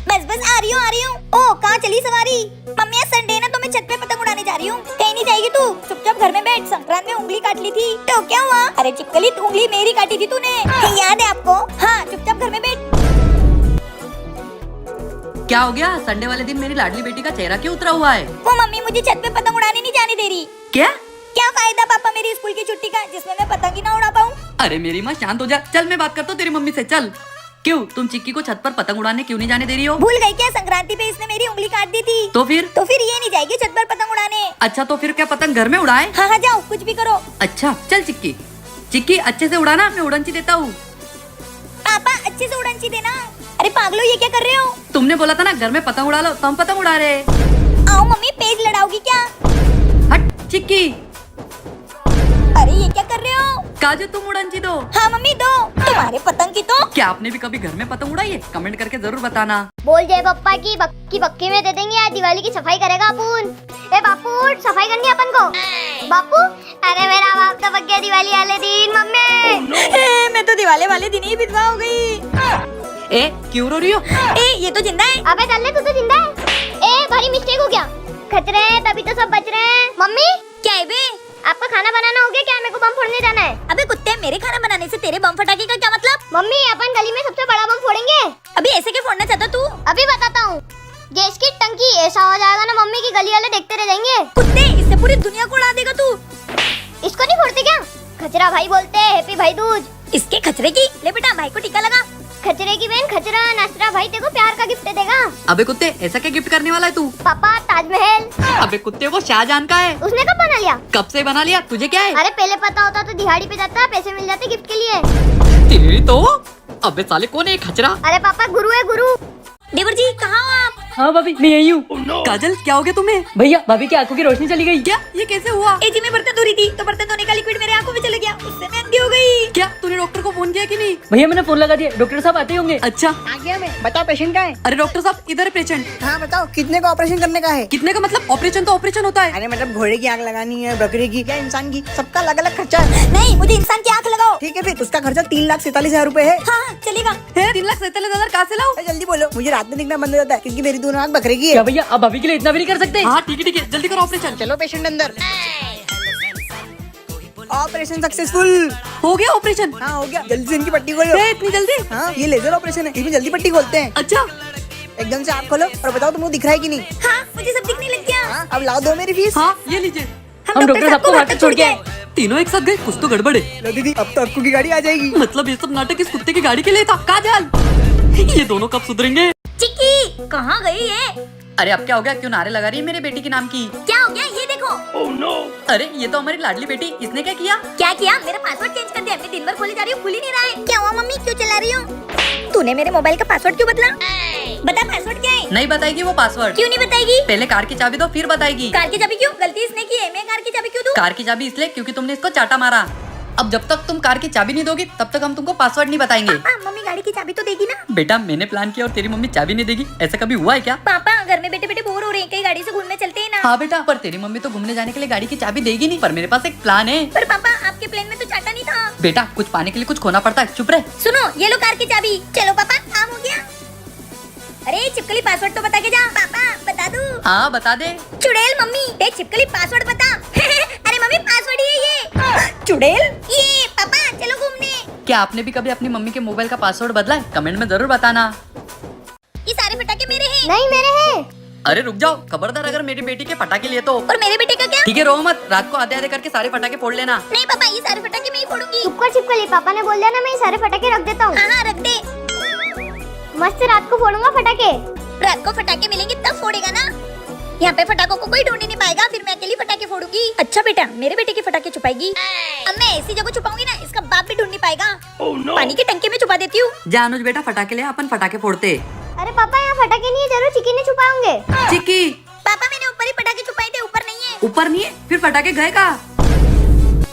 बस बस आ रही हूँ। ओ कहाँ चली सवारी? मम्मी आज संडे ना, तो मैं छत पे पतंग उड़ाने जा रही हूँ। कहीं नहीं जाएगी तू, चुपचाप घर में बैठ। संक्रांत में उंगली काट ली थी तो क्या हुआ? अरे चिपकली, उंगली मेरी काटी थी तूने, याद है आपको? हाँ चुपचाप घर में बैठ। क्या हो गया? संडे वाले दिन मेरी लाडली बेटी का चेहरा क्यों उतरा हुआ है? वो मम्मी मुझे छत पे पतंग उड़ाने नहीं जाने दे रही। क्या? क्या फायदा पापा मेरी स्कूल की छुट्टी का, जिसमें मैं पतंग ही ना उड़ा पाऊँ। अरे मेरी माँ शांत हो जा। चल मैं बात करता हूँ तेरी मम्मी से। चल। क्यों तुम चिक्की को छत पर पतंग उड़ाने क्यों नहीं जाने दे रही हो? भूल गई क्या? संक्रांति पे इसने मेरी उंगली काट दी थी। तो फिर ये नहीं जाएगी छत पर पतंग उड़ाने। अच्छा तो फिर क्या पतंग घर में उड़ाए? हाँ हाँ जाओ, कुछ भी करो। अच्छा चल चिक्की, चिक्की अच्छे से उड़ाना, मैं उड़नची देता हूँ। पापा अच्छे से उड़नची देना। अरे पागलो, ये क्या कर रहे हो? तुमने बोला था ना घर में पतंग उड़ा लो, तो हम पतंग उड़ा रहे। आओ मम्मी, पेज लड़ाओगी क्या? हट चिक्की। अरे ये क्या कर रहे हो? काजू तुम उड़नची दो। हाँ मम्मी दो। तुम्हारे पतंग की तो। क्या आपने भी कभी घर में पतंग उड़ाई है? कमेंट करके जरूर बताना। बोल जय पप्पा की बक्की बक्की में दे देंगे। आज दिवाली की सफाई करेगा अपुन। ए बापू सफाई करनी है अपन को। बापू अरे मेरा बाप तो बक गया दिवाली वाले दिन। मम्मी मैं तो दिवाली वाले दिन ही विधवा हो गई। ए क्यों रो रही हो? ये तो जिंदा है। अबे कर ले, तू तो जिंदा है। ए भारी मिस्टेक हो गया। खतरे तभी तो सब बच रहे हैं। मम्मी क्या है बे? आपका खाना बनाना हो गया क्या? मेरे को बम फोड़ने जाना है। अबे कुत्ते, मेरे खाना बनाने से तेरे बम फटाके का क्या मतलब? मम्मी अपन गली में सबसे बड़ा बम फोड़ेंगे। अभी ऐसे क्या फोड़ना चाहता तू? अभी बताता हूँ। गैस की टंकी ऐसा हो जाएगा ना मम्मी की गली वाले देखते रह जाएंगे। कुत्ते, इससे पूरी दुनिया को उड़ा देगा तू। इसको नहीं फोड़ते क्या? खचरा भाई बोलते हैं हैप्पी भाई दूज। इसके खचरे की। ले बेटा भाई को टीका लगा। खचरे की बहन खचरा नाचरा भाई तेको प्यार का गिफ्ट देगा। अबे कुत्ते ऐसा क्या गिफ्ट करने वाला है तू? पापा ताजमहल। अबे कुत्ते वो शाहजहां का है। उसने कब बना लिया? कब से बना लिया? तुझे क्या है? अरे पहले पता होता तो दिहाड़ी पे जाता, पैसे मिल जाते गिफ्ट के लिए। तेरी तो। अबे साले कौन है ये खचरा? अरे पापा गुरु है गुरु। देवर जी कहाँ हो आप? हाँ भाभी मैं यही हूँ। काजल क्या हो गया तुम्हें? भैया भाभी की आंखों की रोशनी चली गई। क्या? ये कैसे हुआ? जी मैं बर्तन धो रही थी तो बर्तन धोने का लिक्विड मेरे आंखों में चला गया, उससे मैं अंधी हो गई। क्या तूने डॉक्टर को फोन किया कि नहीं? भैया मैंने फोन लगा दिया, डॉक्टर साहब आते ही होंगे। अच्छा। आ गया मैं। बताओ पेशेंट का है? अरे डॉक्टर साहब इधर है पेशेंट। हाँ बताओ कितने का ऑपरेशन करने का है? कितने का मतलब? ऑपरेशन तो ऑपरेशन होता है। अरे मतलब घोड़े की आंख लगानी है, बकरी की, क्या इंसान की, सबका अलग अलग खर्चा है। नहीं, मुझे इंसान की आंख लगाओ। ठीक है फिर उसका खर्चा 3,47,000 रूपए है। हाँ चलेगा। 3,47,000 कहाँ से लाऊं? जल्दी बोलो, मुझे रात में दिखना बंद हो जाता है क्योंकि मेरी दोनों आंख बकरे की क्या है। भैया आप भाभी के लिए इतना भी नहीं कर सकते? हाँ ठीक है जल्दी करो ऑपरेशन। चलो पेशेंट अंदर। Operation successful. हो गया ऑपरेशन? हाँ हो गया। जल्दी से इनकी पट्टी खोलो। इतनी जल्दी? हाँ ये लेजर ऑपरेशन है, इसमें जल्दी पट्टी खोलते हैं। अच्छा। एकदम से आँख खोलो और बताओ तुमको दिख रहा है कि नहीं। हाँ मुझे सब दिखने लग गया। हाँ अब लाओ दो मेरी फीस। हाँ ये लीजिए। हम डॉक्टर साहब को बाहर छोड़ के आए। तीनों एक साथ गए, कुछ तो गड़बड़ है। लो दीदी अब तो अक्कू की गाड़ी आ जाएगी। मतलब ये सब नाटक इस कुत्ते की गाड़ी के लिए था। काजल ये दोनों कब सुधरेंगे? चिक्की कहाँ गई है? अरे अब क्या हो गया? क्यों नारे लगा रही है मेरी बेटी के नाम की? क्या हो गया ये देखो। अरे ये तो हमारी लाडली बेटी, इसने क्या किया? क्या किया? मेरा पासवर्ड चेंज कर दिया। मैं दिन भर खोली जा रही हूँ, खुल ही नहीं रहा है। क्या हुआ मम्मी, क्यों चला रही हो? तूने मेरे मोबाइल का पासवर्ड क्यों बदला? बता पासवर्ड क्या है? नहीं बताएगी वो पासवर्ड। क्यों नहीं बताएगी? पहले कार की चाबी दो फिर बताएगी। कार की चाबी क्यों? गलती इसने की है, मैं कार की चाबी क्यों दूं? कार की चाबी इसलिए क्योंकि तुमने इसको चाटा मारा। अब जब तक तुम कार की चाबी नहीं दोगी तब तक हम तुमको पासवर्ड नहीं बताएंगे। पापा मम्मी गाड़ी की चाबी तो देगी ना? बेटा मैंने प्लान किया और तेरी मम्मी चाबी नहीं देगी, ऐसा कभी हुआ है क्या? पापा घर में बैठे बैठे बोर हो रहे हैं, कहीं गाड़ी से घूमने चलते हैं ना? हाँ बेटा, पर तेरी मम्मी तो घूमने जाने के लिए गाड़ी की चाबी देगी नहीं। पर मेरे पास एक प्लान है। पर पापा आपके प्लान में तो चाटा नहीं था। बेटा कुछ पाने के लिए कुछ खोना पड़ता है, चुप रहे। सुनो ये लो कार की चाबी। चलो पापा काम हो गया। अरे चिपकली पासवर्ड तो बता के जा। पापा बता दूं? हाँ बता दे। चुड़ैल मम्मी, ए चिपकली पासवर्ड बता। अरे मम्मी पासवर्ड ही है ये। चुड़ैल ये। पापा चलो घूमने। क्या आपने भी कभी अपनी मम्मी के मोबाइल का पासवर्ड बदला है? कमेंट में जरूर बताना। ये सारे पटाखे मेरे हैं। नहीं मेरे हैं। अरे रुक जाओ, खबरदार अगर मेरी बेटी के पटाखे लिए तो। और मेरे बेटे का क्या? ठीक है रो मत, रात को आधे आधे करके सारे पटाखे फोड़ लेना। नहीं पापा, ये सारे पटाखे मैं ही फोड़ूंगी। चुप कर चिपकली, पापा ने बोल दिया ना मैं ये सारे फटाके रख देता हूँ। हाँ हाँ रख दे। मस्त रात को फोड़ूंगा फटाके। रात को फटाके मिलेंगे तब फोड़ेगा ना? यहाँ पे फटाकों को कोई ढूंढ नहीं पाएगा, फिर मैं अकेली फटाके फोड़ूंगी। अच्छा बेटा, मेरे बेटे के फटाके छुपाएगी। अब मैं ऐसी जगह छुपाऊंगी ना, इसका बाप भी ढूंढ नहीं पाएगा। पानी की टंकी में छुपा देती हूँ। जा अनुज बेटा फटाके ले, अपन फटाके फोड़ते। अरे पापा यहाँ फटाके नहीं है, जरूर चिकी ने छुपाए होंगे। चिक्की पापा मैंने ऊपर ही पटाखे छुपाए थे, ऊपर नहीं है। ऊपर नहीं है, फिर फटाके गए कहाँ?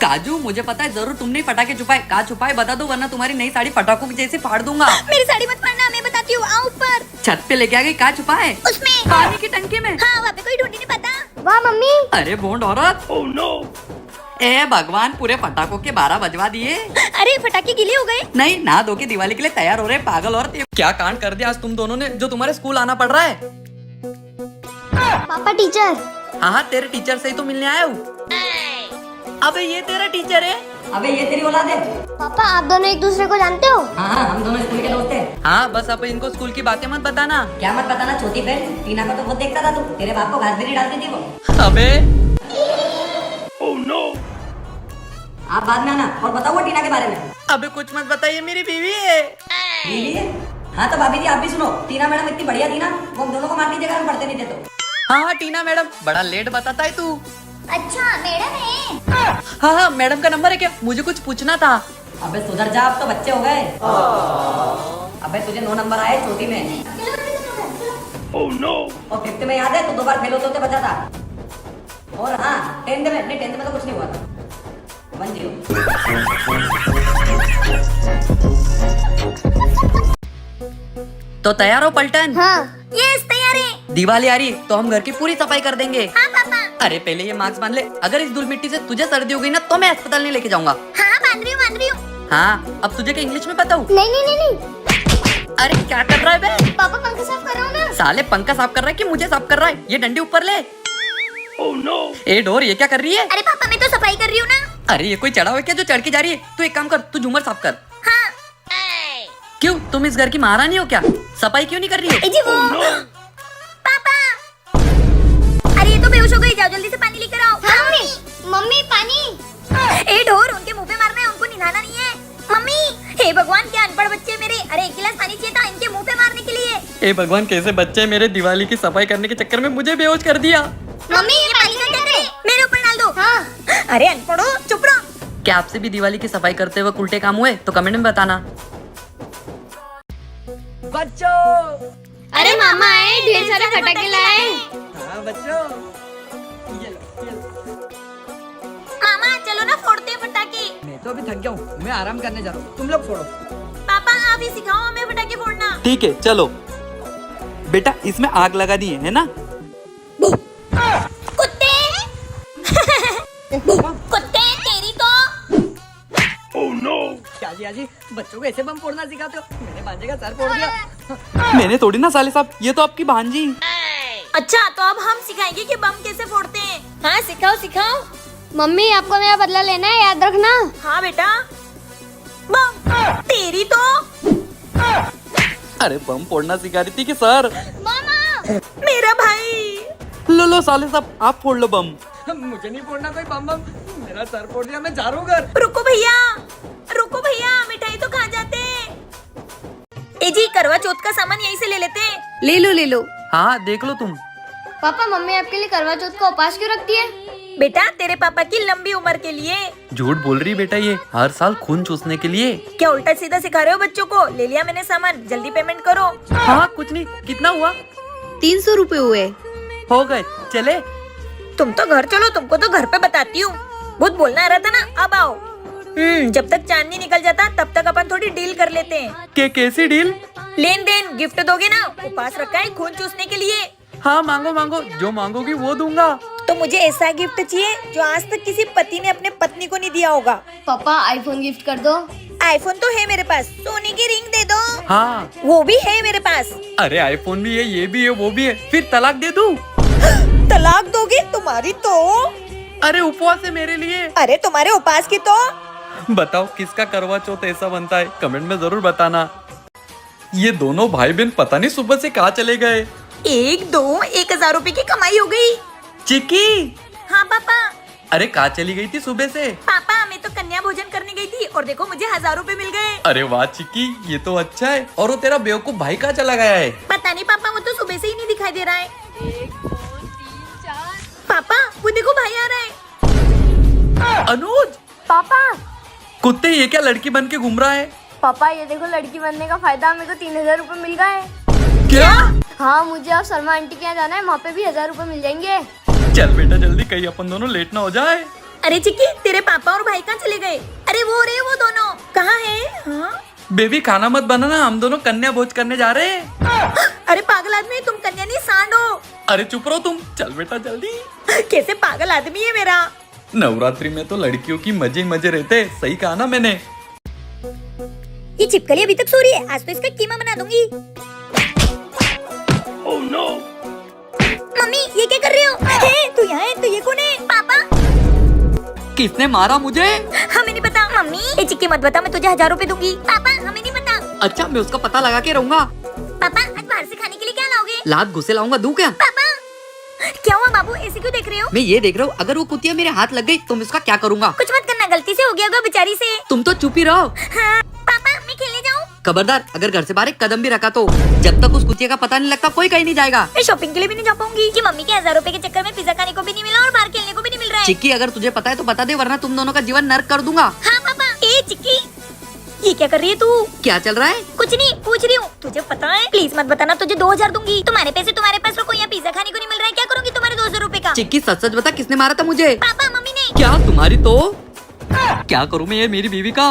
काजू मुझे पता है जरूर तुमने ही पटाखे छुपाए। कहाँ छुपाए बता दो, वरना तुम्हारी नई साड़ी पटाखों की जैसे फाड़ दूंगा। मेरी साड़ी मत फाड़ना, मैं बताती हूँ। आओ ऊपर। छत पे लेके आ गई, कहाँ छुपाए? उसमें। पानी की टंकी में। हाँ वहाँ पे कोई ढूंढ ही नहीं पाता। वाह मम्मी। अरे बोंड औरत। ए भगवान, पूरे पटाखों के 12 बजवा दिए। अरे फटाके गीले हो गए। नहीं, नहा धो के दिवाली के लिए तैयार हो रहे पागल औरत। क्या कांड कर दिया आज तुम दोनों ने, जो तुम्हारे स्कूल आना पड़ रहा है। पापा टीचर। हाँ, तेरे टीचर से ही तो मिलने आया हूँ। अबे ये तेरा टीचर है? अबे ये तेरी औलाद है? पापा आप दोनों एक दूसरे को जानते हो? हाँ, हम दोनों स्कूल के दोस्त हैं। हाँ, बस अब इनको स्कूल की बातें मत बताना। क्या मत बताना छोटी बहन, टीना को तो बहुत देखता था तू। तेरे बाप को घास भी नहीं डालती थी वो। अबे आप बाद में आना और बताओ वो टीना के बारे में। अबे कुछ मत बताइए, मेरी बीवी है। बीवी है? हाँ तो भाभी जी आप भी सुनो, टीना मैडम इतनी बढ़िया थी ना, वो हम दोनों को मारती जगह हम पढ़ते नहीं थे तो। हाँ, टीना मैडम, बड़ा लेट बताता है तू। अच्छा मैडम है। हाँ, मैडम का नंबर है क्या? मुझे कुछ पूछना था। अबे सुधर जा, अब तो बच्चे हो गए। अबे तुझे 9 नंबर आए छोटी में। और 5th में याद है तो 2 बार फेल होते बचा था। और हाँ 10th में तो कुछ नहीं हुआ था। 1-0। तो तैयार हो पलटन? हाँ। यस तैयार है। दिवाली आ रही तो हम घर की पूरी सफाई कर देंगे। हाँ पापा। अरे पहले ये मास्क बांध ले, अगर इस धूल मिट्टी से तुझे सर्दी हो गई ना तो मैं अस्पताल नहीं लेके जाऊंगा। हाँ बांध रही हूँ। हाँ, अब तुझे क्या इंग्लिश में बताऊं? नहीं नहीं नहीं नहीं। अरे क्या कर रहा है बे? पापा पंखा साफ कर रहा हूँ ना। साले पंखा साफ कर रहा है कि मुझे साफ कर रहा है? ये डंडी ऊपर ले। ए डोर, ये क्या कर रही है? अरे पापा मैं तो सफाई कर रही हूँ ना। अरे ये कोई चढ़ा हुआ क्या जो चढ़ के जा रही है? तू एक काम कर, तू झूमर साफ कर। हाँ। क्यों, तुम इस घर की महारानी हो क्या? सफाई क्यों नहीं कर रही है? ए जी वो। पापा। अरे ये तो बेहोश हो गई, जाओ जल्दी से पानी लेकर आओ। हाँ मम्मी। मम्मी पानी। ए ढोर, उनके मुंह पे मारना है, उनको निभाना नहीं है। मम्मी, हे भगवान क्या अनपढ़ बच्चे मेरे। अरे 1 गिलास पानी चाहिए था इनके मुंह पे मारने के लिए। ए भगवान, कैसे बच्चे मेरे दिवाली की सफाई करने के चक्कर में मुझे बेहोश कर दिया। मम्मी ये पानी का क्या करे? मेरे ऊपर डाल दो। हाँ। अरे अनपढ़ो, चुप रहो। क्या आपसे भी दिवाली की सफाई करते हुए उल्टे काम हुए तो कमेंट में बताना। बच्चों। अरे मामा आए, ढेर सारे फटाके लाए। हाँ बच्चों। मामा चलो ना फोड़ते हैं पटाखे। मैं तो अभी थक गया हूँ, मैं आराम करने जा रहा हूँ, तुम लोग फोड़ो। पापा आप ही सिखाओ हमें पटाखे फोड़ना। ठीक है चलो। बेटा इसमें आग लगा दी है ना? कुत्ते। कुत्ते तेरी तो। क्या जी बच्चों को ऐसे बम फोड़ना सिखाते हो? मैंने भांजे का सर फोड़ दिया। मैंने तोड़ी ना साले साहब, ये तो आपकी भांजी। अच्छा तो अब हम सिखाएंगे कि बम कैसे फोड़ते हैं। हाँ सिखाओ सिखाओ। मम्मी आपको मेरा बदला लेना है, याद रखना। हाँ बेटा। बम तेरी तो। अरे बम फोड़ना सिखा रही थी कि सर? मामा। मेरा भाई। लो साले साहब, आप फोड़ लो बम। मुझे नहीं फोड़ना कोई बम बम, मेरा सर फोड़ दिया, मैं जा रहा हूँ घर। रुको भैया मिठाई तो खा जाते हैं। ए जी करवा चौथ का सामान यहीं से ले लेते हैं। ले लो। हाँ देख लो तुम। पापा मम्मी आपके लिए करवा चौथ का उपास क्यों रखती है? बेटा तेरे पापा की लंबी उम्र के लिए। झूठ बोल रही बेटा, ये हर साल खून चूसने के लिए। क्या उल्टा सीधा सिखा रहे हो बच्चों को? ले लिया मैंने सामान, जल्दी पेमेंट करो। हाँ कुछ नहीं, कितना हुआ? 300 रुपए हुए। हो गए, चले। तुम तो घर चलो, तुमको तो घर पे बताती हूँ। बहुत बोलना आ रहा था ना, अब आओ। जब तक चांद नहीं निकल जाता तब तक अपन थोड़ी डील कर लेते हैं। कैसी डील? लेन देन, गिफ्ट दोगे ना? उपास रखा है खून चूसने के लिए। हाँ मांगो, जो मांगोगी वो दूंगा। तो मुझे ऐसा गिफ्ट चाहिए जो आज तक किसी पति ने अपने पत्नी को नहीं दिया होगा। पापा आईफोन गिफ्ट कर दो। आईफोन तो है मेरे पास, सोने की रिंग दे दो। हाँ वो भी है मेरे पास। अरे आईफोन भी है, ये भी है, वो भी है, फिर तलाक दे दूं? तलाक दोगे? तुम्हारी तो। अरे उपवास है मेरे लिए। अरे तुम्हारे उपास की तो। बताओ किसका करवा चौथ ऐसा बनता है, कमेंट में जरूर बताना। ये दोनों भाई बहन पता नहीं सुबह से कहाँ चले गए। 1,000 रुपए की कमाई हो गई। चिक्की। हाँ पापा। अरे कहाँ चली गई थी सुबह से? पापा मैं तो कन्या भोजन करने गई थी और देखो मुझे 1,000 रुपए मिल गए। अरे वाह चिक्की, ये तो अच्छा है। और वो तेरा बेवकूफ भाई कहाँ चला गया है? पता नहीं पापा, वो तो सुबह से ही नहीं दिखाई दे रहा है। 1 2 3 4। पापा वो देखो भाई आ रहा है। अनुज। पापा। कुत्ते, ये क्या लड़की बन के घूम रहा है? पापा ये देखो लड़की बनने का फायदा, मेरे को 3,000 रुपए मिल गए। क्या? हाँ मुझे अब शर्मा आंटी के यहाँ जाना है, वहाँ पे भी 1,000 रुपए मिल जाएंगे। चल बेटा जल्दी, कहीं अपन दोनों लेट ना हो जाए। अरे चिक्की तेरे पापा और भाई कहाँ चले गए? अरे वो रे वो दोनों कहाँ है? हाँ? बेबी खाना मत बनाना, हम दोनों कन्या भोज करने जा रहे हैं। अरे पागल आदमी, तुम कन्या नहीं सांड हो। अरे चुप रहो तुम, चल बेटा जल्दी। कैसे पागल आदमी है मेरा। नवरात्रि में तो लड़कियों की मजे ही मजे रहते, सही कहा ना मैंने। ये छिपकली अभी तक सो रही है, आज तो इसका कीमा बना दूंगी। Oh, no. मम्मी ये क्या कर रहे हो? तू यहाँ है, तो ये कौन है? पापा किसने मारा मुझे? हमें नहीं पता। मम्मी ये चिक्की मत बता, मैं तुझे 1000 रुपए दूंगी। पापा हमें नहीं पता। अच्छा मैं उसका पता लगा के रहूंगा। पापा आज बाहर से खाने के लिए क्या लाओगे? लात घुसे लाऊंगा, दूं क्या? पापा क्या हुआ बाबू, ऐसे क्यों देख रहे हो? मैं ये देख रहा हूँ, अगर वो कुतिया मेरे हाथ लग गई तो मैं उसका क्या करूँगा? कुछ मत करना, गलती से हो गया होगा बेचारी से। तुम तो चुप ही रहो। हाँ, पापा मैं खेलने जाऊँ? खबरदार, अगर घर से बाहर एक कदम भी रखा तो जब तक उस कुतिया का पता नहीं लगता कोई कहीं नहीं जाएगा। मैं शॉपिंग के लिए भी नहीं जा पाऊंगी कि मम्मी के 1000 रुपए के चक्कर में पिज्जा खाने को भी नहीं मिला और बाहर खेलने को भी नहीं मिल रहा है। चिक्की अगर तुझे पता है तो बता दे, वरना तुम दोनों का जीवन नर्क कर दूंगा। हाँ पापा। ए चिक्की ये क्या कर रही है तू? क्या चल रहा है? कुछ नहीं, पूछ रही हूँ। तुझे पता है? प्लीज मत बताना, तुझे 2000 दूंगी। तुम्हारे पैसे तुम्हारे पास रखो, यहाँ पिज्जा खाने को नहीं मिल रहा है, क्या करूँगी तुम्हारे 2000 रुपए का? चिक्की सच सच बता, किसने मारा था मुझे? पापा मम्मी ने। क्या तुम्हारी तो क्या करूँ मैं ये मेरी बीवी का?